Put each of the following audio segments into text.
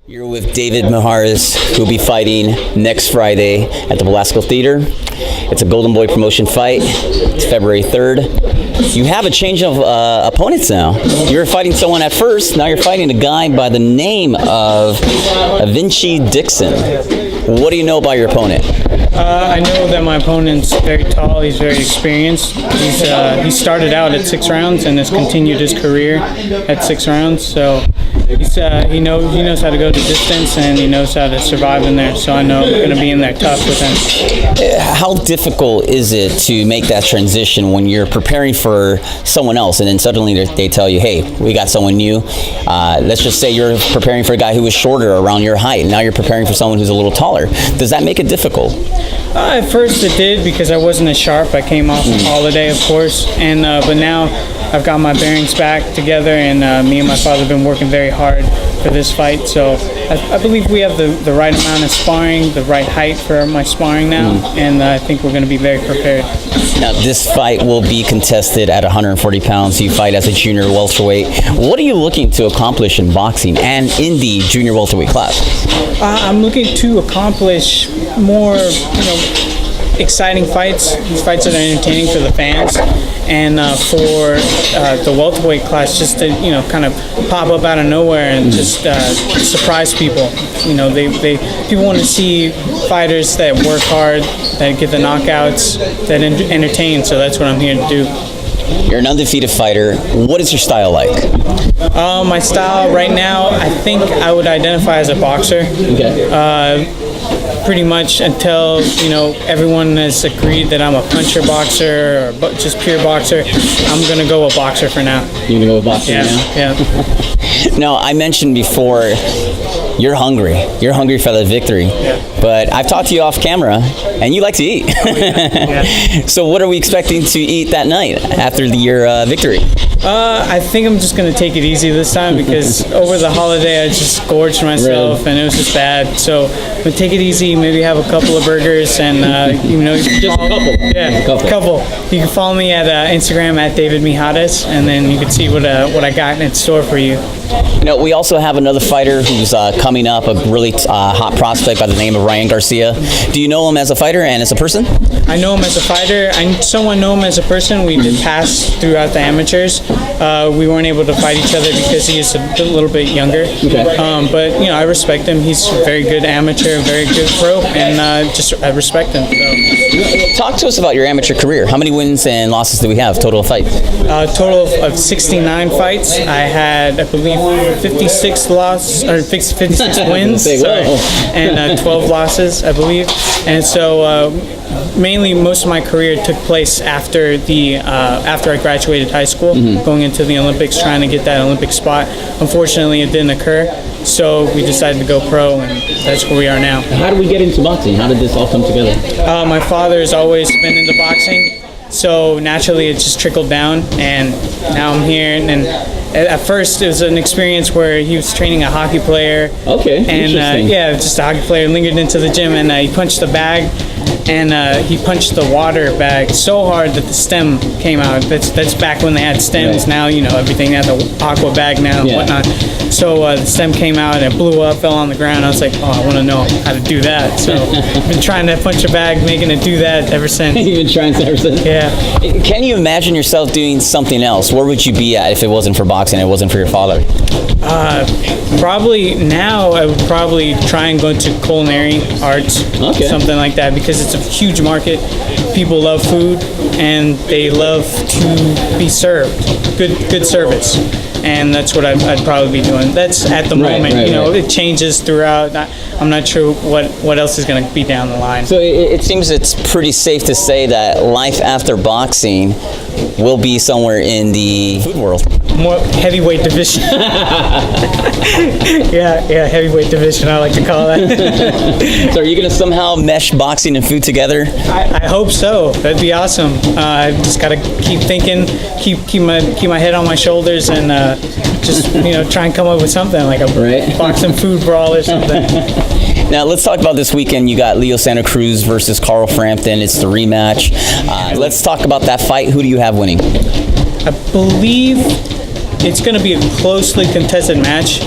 You're with David Mijares, who'll be fighting next Friday at the Velasco Theater. It's a Golden Boy promotion fight. It's February 3rd. You have a change of opponents now. You were fighting someone at first, now you're fighting a guy by the name of Vinci Dixon. What do you know about your opponent? I know that my opponent's very tall. He's very experienced. He started out at 6 rounds and has continued his career at 6 rounds. So he knows how to go the distance and he knows how to survive in there. So I know I'm going to be in there tough with him. How difficult is it to make that transition when you're preparing for someone else and then suddenly they tell you, hey, we got someone new. Let's just say you're preparing for a guy who was shorter around your height. And now you're preparing for someone who's a little taller. Does that make it difficult? At first it did because I wasn't as sharp. I came off a holiday, of course, and but now I've got my bearings back together, and me and my father have been working very hard for this fight. So I believe we have the right amount of sparring, the right height for my sparring now, and I think we're going to be very prepared. Now, this fight will be contested at 140 pounds. You fight as a junior welterweight. What are you looking to accomplish in boxing and in the junior welterweight class? I'm looking to accomplish more, exciting fights. These fights that are entertaining for the fans, and for the welterweight class, just to kind of pop up out of nowhere and just surprise people. People want to see fighters that work hard, that get the knockouts, that entertain. So that's what I'm here to do. You're an undefeated fighter. What is your style like? My style right now, I think I would identify as a boxer. Okay. Pretty much until everyone has agreed that I'm a puncher boxer or just pure boxer. I'm gonna go a boxer for now. You're gonna go a boxer now? Yeah. Now, I mentioned before, you're hungry. You're hungry for the victory. Yeah. But I've talked to you off camera, and you like to eat. Yeah. So what are we expecting to eat that night after your victory? I think I'm just going to take it easy this time because over the holiday I just gorged myself and it was just bad. So I'm going to take it easy, maybe have a couple of burgers and, Just a couple. Yeah, a couple. You can follow me at Instagram at David Mijares, and then you can see what I got in store for you. We also have another fighter who's coming up, a really hot prospect by the name of Ryan Garcia. Do you know him as a fighter and as a person? I know him as a fighter. I somewhat know him as a person. We did pass throughout the amateurs. We weren't able to fight each other because he is a little bit younger. Okay. But I respect him. He's a very good amateur, very good pro, and I respect him. So. Talk to us about your amateur career. How many wins and losses do we have total of fights? Total of 69 fights. I had, I believe, 56 wins, sorry, and 12 losses, I believe. And so mainly most of my career took place after I graduated high school, going into the Olympics, trying to get that Olympic spot. Unfortunately, it didn't occur, so we decided to go pro, and that's where we are now. How did we get into boxing? How did this all come together? My father has always been into boxing, so naturally it just trickled down, and now I'm here. And at first it was an experience where he was training a hockey player. Okay, and interesting. just a hockey player lingered into the gym, and he punched the bag, and he punched the water bag so hard that the stem came out. That's back when they had stems. Right. Now everything had the aqua bag now and whatnot. So the stem came out and it blew up, fell on the ground. I was like, oh, I want to know how to do that. So I've been trying to punch a bag, making it do that ever since. You've been trying ever since? Yeah. Can you imagine yourself doing something else? Where would you be at if it wasn't for boxing, it wasn't for your father? Probably now I would probably try and go into culinary arts, something like that, because it's a huge market. People love food and they love to be served. Good service. And that's what I'd probably be doing. That's at the moment. Right. It changes throughout. I'm not sure what else is going to be down the line. So it seems it's pretty safe to say that life after boxing will be somewhere in the food world. More heavyweight division. yeah, heavyweight division, I like to call that. So are you going to somehow mesh boxing and food together? I hope so. That'd be awesome. I just got to keep thinking, keep my head on my shoulders, and just try and come up with something like a boxing food brawl or something. Now let's talk about this weekend. You got Leo Santa Cruz versus Carl Frampton. It's the rematch. Let's talk about that fight. Who do you have winning? I believe it's going to be a closely contested match.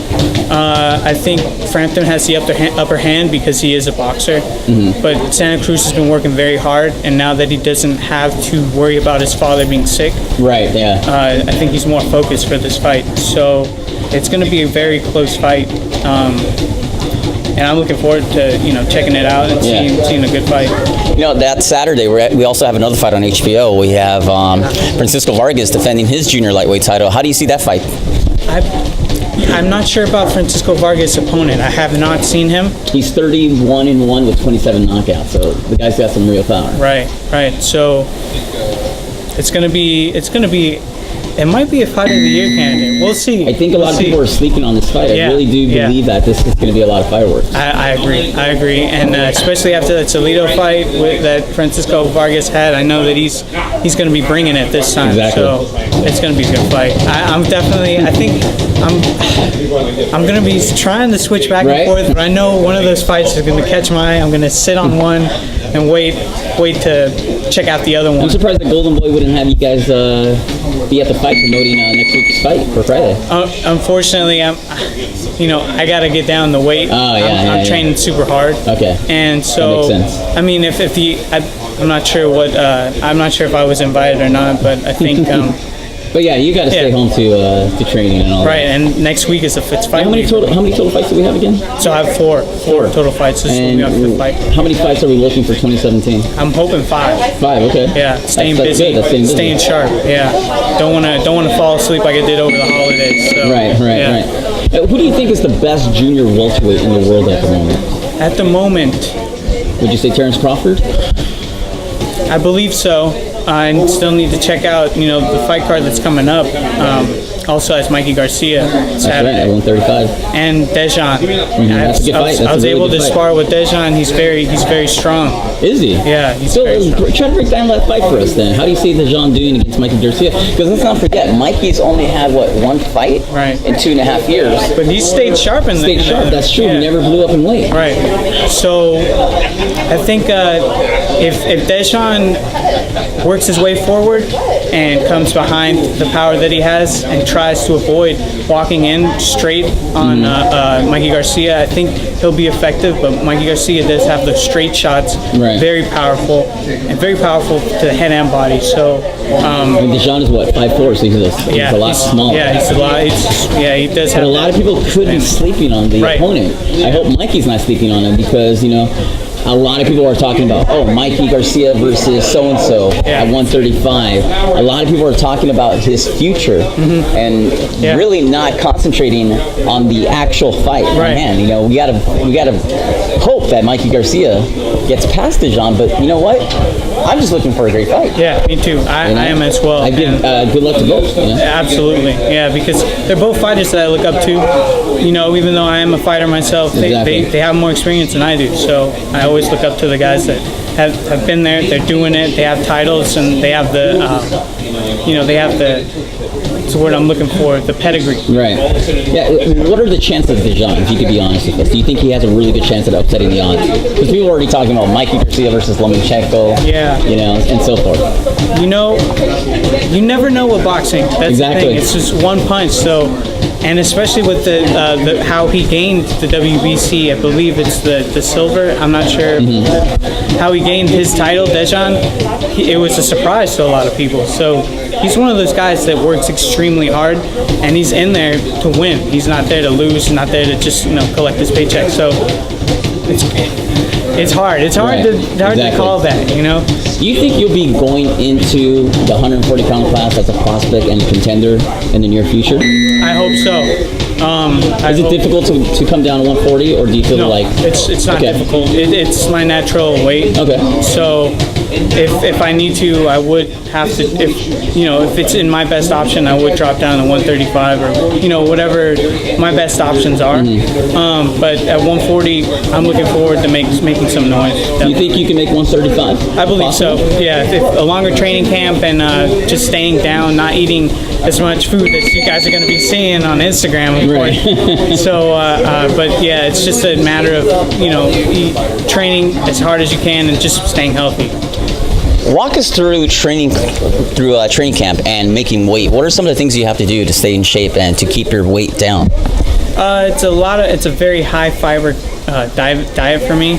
I think Frampton has the upper hand because he is a boxer. But Santa Cruz has been working very hard, and now that he doesn't have to worry about his father being sick, right? Yeah. I think he's more focused for this fight. So it's going to be a very close fight. And I'm looking forward to checking it out and seeing a good fight. That Saturday we also have another fight on HBO. We have Francisco Vargas defending his junior lightweight title. How do you see that fight? I'm not sure about Francisco Vargas' opponent. I have not seen him. He's 31-1 with 27 knockouts, so the guy's got some real power. Right. So it's gonna be. It might be a fight of the year candidate. We'll see. I think a lot of people are sleeping on this fight. I really do believe that this is going to be a lot of fireworks. I agree. And especially after the Toledo fight that Francisco Vargas had, I know that he's going to be bringing it this time. Exactly. So it's going to be a good fight. I'm going to be trying to switch back and forth, but I know one of those fights is going to catch my eye. I'm going to sit on one and wait to check out the other one. I'm surprised the Golden Boy wouldn't have you guys be at the fight promoting next week's fight for Friday. Unfortunately, I got to get down the weight. I'm training super hard. Okay. And so, that makes sense. I mean, I'm not sure if I was invited or not, but I think. But yeah, you got to stay home to training and all that. Right, and next week is the fifth fight. How many total fights do we have again? So I have four total fights. This will be our fifth fight. How many fights are we looking for 2017? I'm hoping 5. 5, okay. Yeah, staying busy, staying sharp. Yeah, don't want to fall asleep like I did over the holidays. So, right. Who do you think is the best junior welterweight in the world at the moment? At the moment, would you say Terrence Crawford? I believe so. I still need to check out, the fight card that's coming up. Also has Mikey Garcia Saturday. That's right, at 135. And Dejan. That's a good fight. I was able to spar with Dejan. He's very strong. Is he? Yeah, he's very strong. Try to break down that fight for us then. How do you see Dejan doing against Mikey Garcia? Because let's not forget, Mikey's only had, one fight in 2.5 years. But he stayed sharp That's true. Yeah. He never blew up in weight. Right. So I think if Dejan works his way forward and comes behind the power that he has and tries to avoid walking in straight on Mikey Garcia, I think he'll be effective. But Mikey Garcia does have the straight shots, very powerful to the head and body. So Dejan is 5'4", so he's a lot smaller. Yeah, he's a lot. He does. But a lot of people could be sleeping on the opponent. I hope Mikey's not sleeping on him because a lot of people are talking about, Mikey Garcia versus so-and-so at 135. A lot of people are talking about his future and really not concentrating on the actual fight at hand. We gotta hope that Mikey Garcia gets past Dejan, but you know what? I'm just looking for a great fight. Yeah, me too. I am as well. I give good luck to both. Absolutely. Yeah, because they're both fighters that I look up to. Even though I am a fighter myself, they have more experience than I do. So I always look up to the guys that have been there. They're doing it. They have titles and they have the, what's the word I'm looking for? The pedigree. Right. Yeah. What are the chances of Dejan, if you could be honest with us? Do you think he has a really good chance at upsetting the odds? Because people are already talking about Mikey Garcia versus Lomachenko. Yeah. And so forth. You never know with boxing. That's the thing. It's just one punch. So, and especially with the how he gained the WBC, I believe it's the silver. I'm not sure how he gained his title, Dejan. It was a surprise to a lot of people. So he's one of those guys that works extremely hard, and he's in there to win. He's not there to lose. He's not there to just collect his paycheck. So it's hard. It's hard to call that. Do you think you'll be going into the 140-pound class as a prospect and contender in the near future? I hope so. Is it difficult to come down to 140, or do you feel like it's not difficult? It's my natural weight. Okay. So if I need to, I would have to. If it's in my best option, I would drop down to 135 or whatever my best options are. But at 140, I'm looking forward to making some noise. Do you think you can make 135? I believe so. Yeah, if a longer training camp and just staying down, not eating as much food as you guys are going to be seeing on Instagram. Right. So, but yeah, it's just a matter of training as hard as you can and just staying healthy. Walk us through training camp and making weight. What are some of the things you have to do to stay in shape and to keep your weight down? It's a very high fiber diet for me.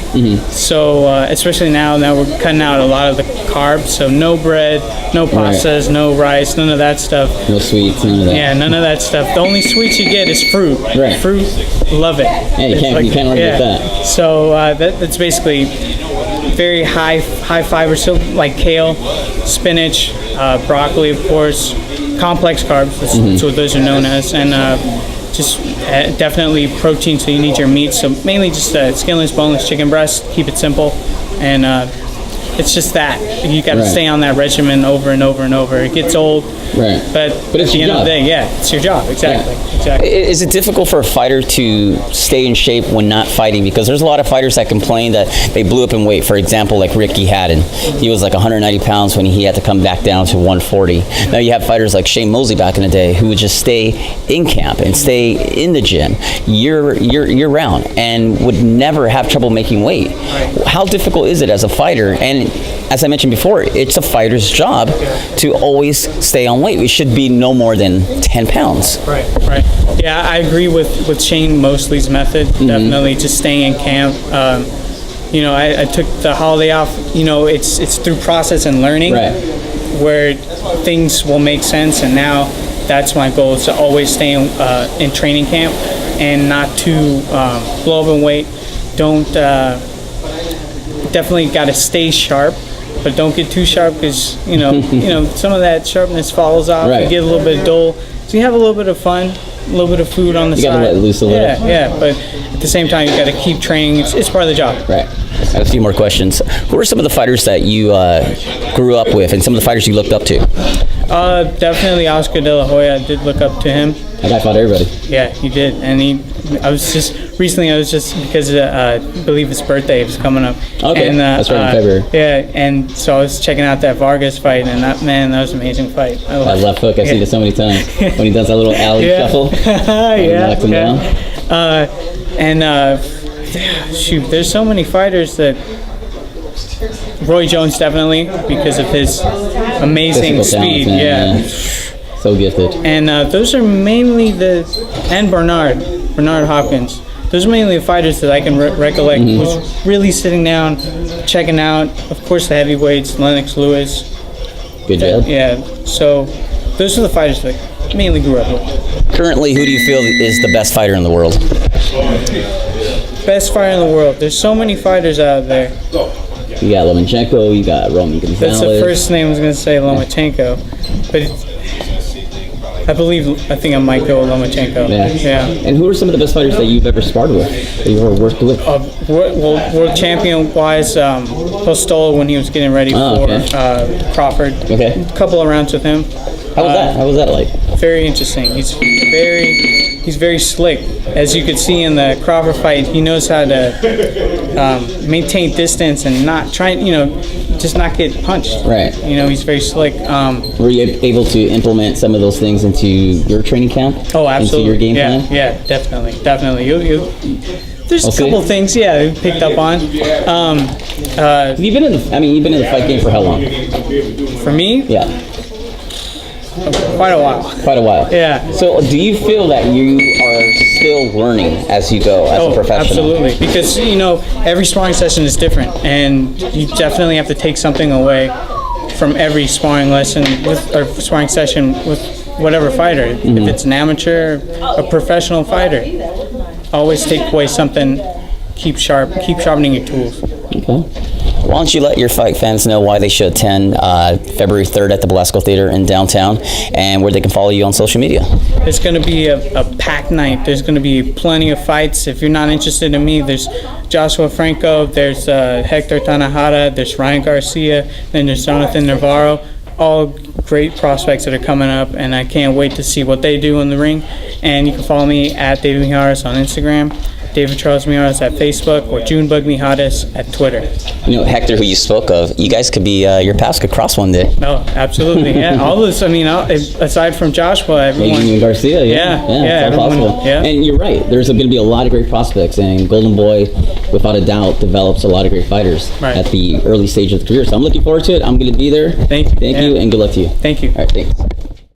So especially now we're cutting out a lot of the carbs. So no bread, no pastas, no rice, none of that stuff. No sweets, none of that. Yeah, none of that stuff. The only sweets you get is fruit. Right. Fruit, love it. Yeah, you can't argue with that. So that's basically very high fiber. So like kale, spinach, broccoli, of course, complex carbs. That's what those are known as, and just definitely protein. So you need your meat. So mainly just skinless, boneless chicken breast. Keep it simple, and it's just that you got to stay on that regimen over and over and over. It gets old, but at the end of the day, it's your job. Exactly. Is it difficult for a fighter to stay in shape when not fighting? Because there's a lot of fighters that complain that they blew up in weight. For example, like Ricky Haddon, he was like 190 pounds when he had to come back down to 140. Now you have fighters like Shane Mosley back in the day who would just stay in camp and stay in the gym year round and would never have trouble making weight. How difficult is it as a fighter? And as I mentioned before, it's a fighter's job to always stay on weight. We should be no more than 10 pounds. Right. Yeah, I agree with Shane Mosley's method. Definitely just staying in camp. I took the holiday off. It's through process and learning where things will make sense. And now that's my goal, is to always stay in training camp and not to blow up in weight. Definitely got to stay sharp, but don't get too sharp, because some of that sharpness falls off. You get a little bit dull, so you have a little bit of fun, a little bit of food on the side. You gotta let it loose a little. Yeah, but at the same time you got to keep training. It's part of the job. Right. I have a few more questions. Who are some of the fighters that you grew up with, and some of the fighters you looked up to? Definitely Oscar De La Hoya. I did look up to him. That guy fought everybody. Yeah, he did, and because I believe his birthday was coming up. Okay, and, that's right, in February. Yeah, and so I was checking out that Vargas fight, and that was an amazing fight. That left hook, I've seen it so many times. When he does that little alley shuffle, knocks him down. There's so many fighters that. Roy Jones, definitely, because of his amazing speed. So gifted. And those are mainly and Bernard Hopkins. Those are mainly the fighters that I can recollect. Was really sitting down, checking out. Of course, the heavyweights, Lennox Lewis. Good job. Yeah. So those are the fighters that I mainly grew up with. Currently, who do you feel is the best fighter in the world? Best fighter in the world. There's so many fighters out there. You got Lomachenko, you got Roman Gonzalez. That's the first name I was going to say, Lomachenko. But I think I might go with Lomachenko. Yeah. And who are some of the best fighters that you've ever sparred with, that you've ever worked with? World champion-wise, Postola, when he was getting ready for Crawford. Okay. A couple of rounds with him. How was that like? Very interesting. He's very slick. As you could see in the Crawford fight, he knows how to maintain distance and not try, just not get punched. Right. He's very slick. Were you able to implement some of those things into your training camp? Oh, absolutely. Into your game plan? Yeah, definitely. There's a couple things, we picked up on. You've been in the fight game for how long? For me? Yeah. Quite a while. Yeah. So do you feel that you are still learning as you go as a professional? Absolutely. Because, every sparring session is different, and you definitely have to take something away from every sparring lesson or sparring session with whatever fighter. If it's an amateur, a professional fighter, always take away something, keep sharpening your tools. Okay. Why don't you let your fight fans know why they should attend February 3rd at the Belasco Theater in downtown, and where they can follow you on social media? It's going to be a packed night. There's going to be plenty of fights. If you're not interested in me, there's Joshua Franco, there's Hector Tanahara, there's Ryan Garcia, then there's Jonathan Navarro. All great prospects that are coming up, and I can't wait to see what they do in the ring. And you can follow me at David Mijares on Instagram. David Charles Mijares at Facebook, or Junebug Mijares at Twitter. Hector, who you spoke of, you guys could be, your paths could cross one day. No, absolutely. Yeah, all this. I mean, aside from Joshua, everyone. And Garcia, Yeah, it's all everyone, possible. yeah. And you're right. There's going to be a lot of great prospects, and Golden Boy, without a doubt, develops a lot of great fighters at the early stage of the career. So I'm looking forward to it. I'm going to be there. Thank you. Thank you, and good luck to you. Thank you. All right, thanks.